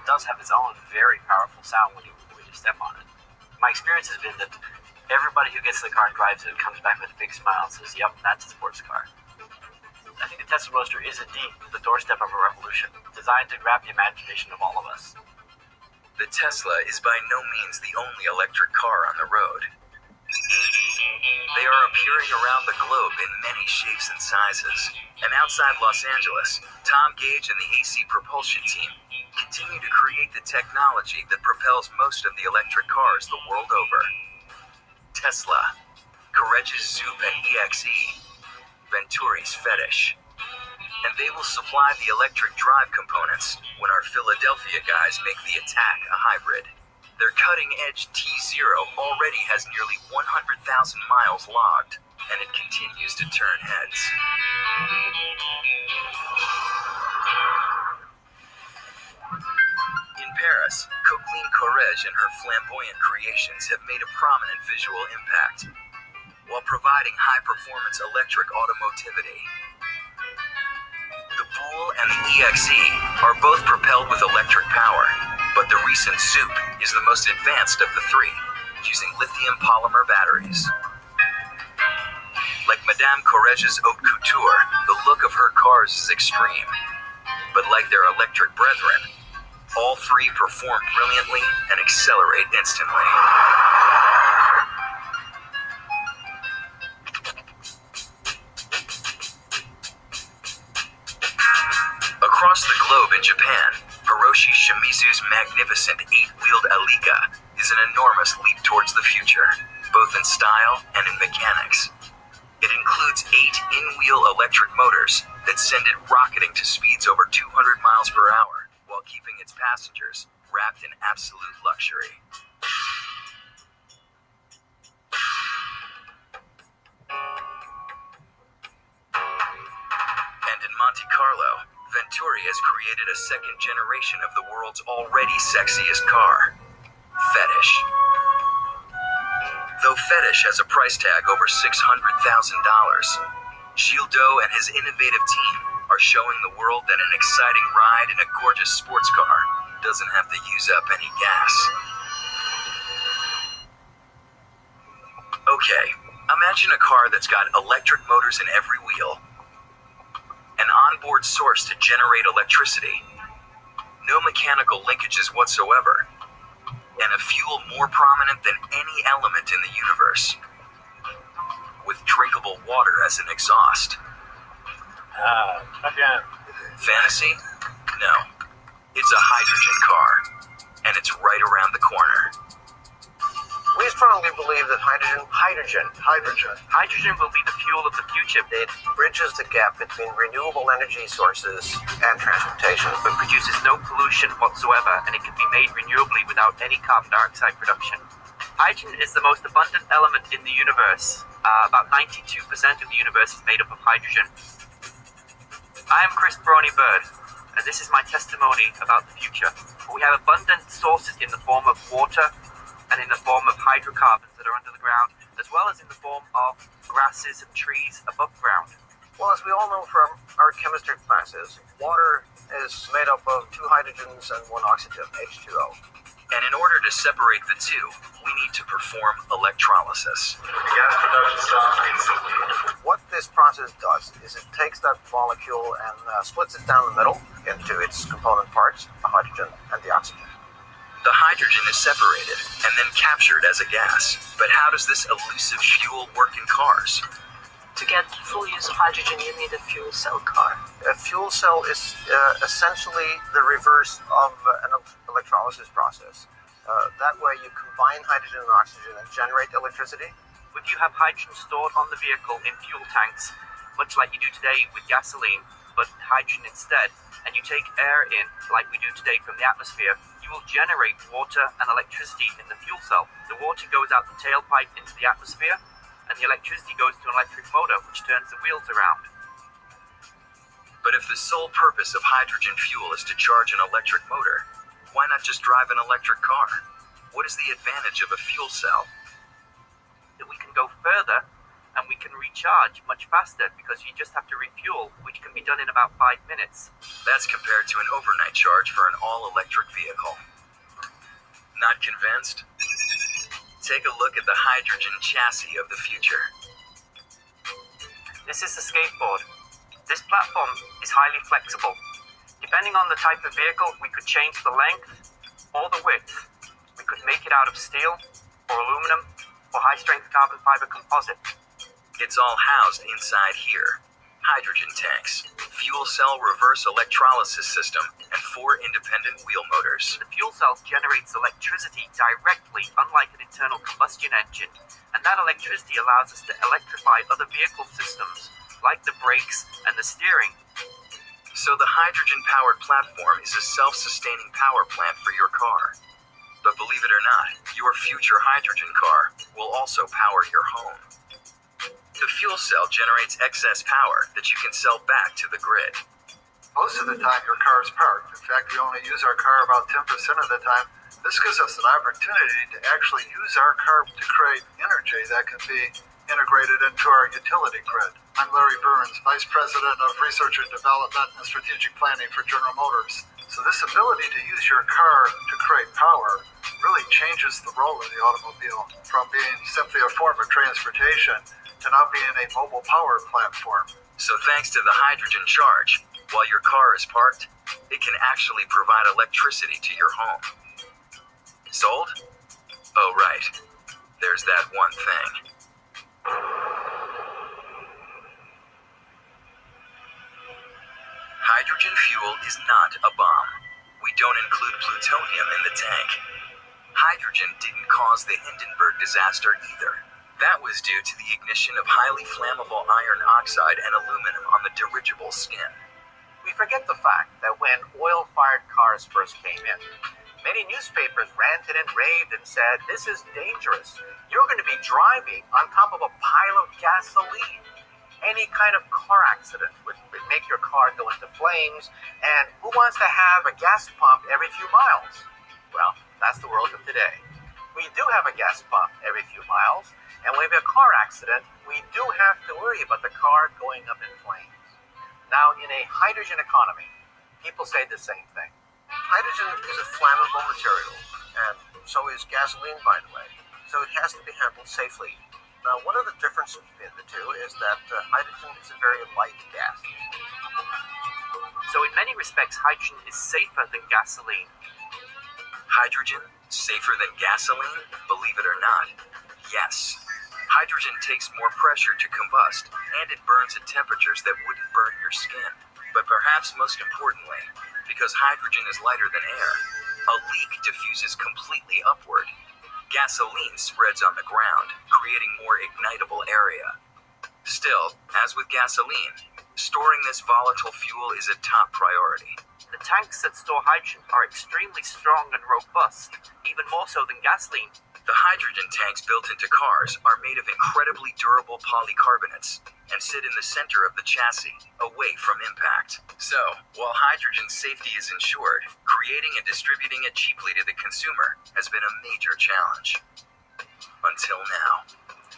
does have its own very powerful sound when you step on it. My experience has been that everybody who gets in the car and drives it comes back with a big smile and says, "Yep, that's a sports car." I think the Tesla Roadster is indeed the doorstep of a revolution, designed to grab the imagination of all of us. The Tesla is by no means the only electric car on the road. They are appearing around the globe in many shapes and sizes. And outside Los Angeles, Tom Gage and the AC Propulsion team continue to create the technology that propels most of the electric cars the world over. Tesla, Courage's Zoop and EXE, Venturi's Fetish. And they will supply the electric drive components when our Philadelphia guys make the Attack a hybrid. Their cutting-edge T0 already has nearly 100,000 miles logged, and it continues to turn heads. In Paris, Coqueline Courage and her flamboyant creations have made a prominent visual impact, while providing high-performance electric automotivity. The Boule and the EXE are both propelled with electric power, but the recent Zoop is the most advanced of the three, using lithium polymer batteries. Like Madame Courage's Haute Couture, the look of her cars is extreme. But like their electric brethren, all three perform brilliantly and accelerate instantly. Across the globe in Japan, Hiroshi Shimizu's magnificent 8-wheeled Alika is an enormous leap towards the future, both in style and in mechanics. It includes 8 in-wheel electric motors that send it rocketing to speeds over 200 miles per hour, while keeping its passengers wrapped in absolute luxury. And in Monte Carlo, Venturi has created a second generation of the world's already sexiest car, Fetish. Though Fetish has a price tag over $600,000, Gildo and his innovative team are showing the world that an exciting ride in a gorgeous sports car doesn't have to use up any gas. Okay, imagine a car that's got electric motors in every wheel, an onboard source to generate electricity, no mechanical linkages whatsoever, and a fuel more prominent than any element in the universe, with drinkable water as an exhaust. Again. Fantasy? No. It's a hydrogen car, and it's right around the corner. We strongly believe that hydrogen Hydrogen will be the fuel of the future. it bridges the gap between renewable energy sources and transportation. But produces no pollution whatsoever, and it can be made renewably without any carbon dioxide production. Hydrogen is the most abundant element in the universe. About 92% of the universe is made up of hydrogen. I am Chris Brony Bird, and this is my testimony about the future. We have abundant sources in the form of water and in the form of hydrocarbons that are under the ground, as well as in the form of grasses and trees above ground. Well, as we all know from our chemistry classes, water is made up of 2 hydrogens and 1 oxygen, H2O. And in order to separate the two, we need to perform electrolysis. Gas production stops instantly. What this process does is it takes that molecule and splits it down the middle into its component parts, the hydrogen and the oxygen. The hydrogen is separated and then captured as a gas. But how does this elusive fuel work in cars? To get full use of hydrogen, you need a fuel cell car. A fuel cell is essentially the reverse of an electrolysis process. That way you combine hydrogen and oxygen and generate electricity. Would you have hydrogen stored on the vehicle in fuel tanks, much like you do today with gasoline, but hydrogen instead, and you take air in, like we do today from the atmosphere, you will generate water and electricity in the fuel cell. The water goes out the tailpipe into the atmosphere, and the electricity goes to an electric motor, which turns the wheels around. But if the sole purpose of hydrogen fuel is to charge an electric motor, why not just drive an electric car? What is the advantage of a fuel cell? That we can go further, and we we can recharge much faster because you just have to refuel, which can be done in about 5 minutes. That's compared to an overnight charge for an all-electric vehicle. Not convinced? Take a look at the hydrogen chassis of the future. This is the skateboard. This platform is highly flexible. Depending on the type of vehicle, we could change the length or the width. We could make it out of steel or aluminum or high-strength carbon fiber composite. It's all housed inside here. Hydrogen tanks, fuel cell reverse electrolysis system, and 4 independent wheel motors. The fuel cell generates electricity directly, unlike an internal combustion engine, and that electricity allows us to electrify other vehicle systems, like the brakes and the steering. So the hydrogen-powered platform is a self-sustaining power plant for your car. But believe it or not, your future hydrogen car will also power your home. The fuel cell generates excess power that you can sell back to the grid. Most of the time, your car is parked. In fact, we only use our car about 10% of the time. This gives us an opportunity to actually use our car to create energy that can be integrated into our utility grid. I'm Larry Burns, Vice President of Research and Development and Strategic Planning for General Motors. So this ability to use your car to create power really changes the role of the automobile from being simply a form of transportation to now being a mobile power platform. So thanks to the hydrogen charge, while your car is parked, it can actually provide electricity to your home. Sold? Oh, right. There's that one thing. Hydrogen fuel is not a bomb. We don't include plutonium in the tank. Hydrogen didn't cause the Hindenburg disaster either. That was due to the ignition of highly flammable iron oxide and aluminum on the dirigible skin. We forget the fact that when oil-fired cars first came in, many newspapers ranted and raved and said, "This is dangerous. You're going to be driving on top of a pile of gasoline. Any kind of car accident would make your car go into flames, and who wants to have a gas pump every few miles?" Well, that's the world of today. We do have a gas pump every few miles, and when we have a car accident, we do have to worry about the car going up in flames. Now, in a hydrogen economy, people say the same thing. Hydrogen is a flammable material, and so is gasoline, by the way. So it has to be handled safely. Now, one of the differences between the two is that hydrogen is a very light gas. So in many respects, hydrogen is safer than gasoline. Hydrogen, safer than gasoline? Believe it or not, yes. Hydrogen takes more pressure to combust, and it burns at temperatures that wouldn't burn your skin. But perhaps most importantly, because hydrogen is lighter than air, a leak diffuses completely upward. Gasoline spreads on the ground, creating more ignitable area. Still, as with gasoline, storing this volatile fuel is a top priority. The tanks that store hydrogen are extremely strong and robust, even more so than gasoline. The hydrogen tanks built into cars are made of incredibly durable polycarbonates and sit in the center of the chassis, away from impact. So, while hydrogen safety is ensured, creating and distributing it cheaply to the consumer has been a major challenge. Until now.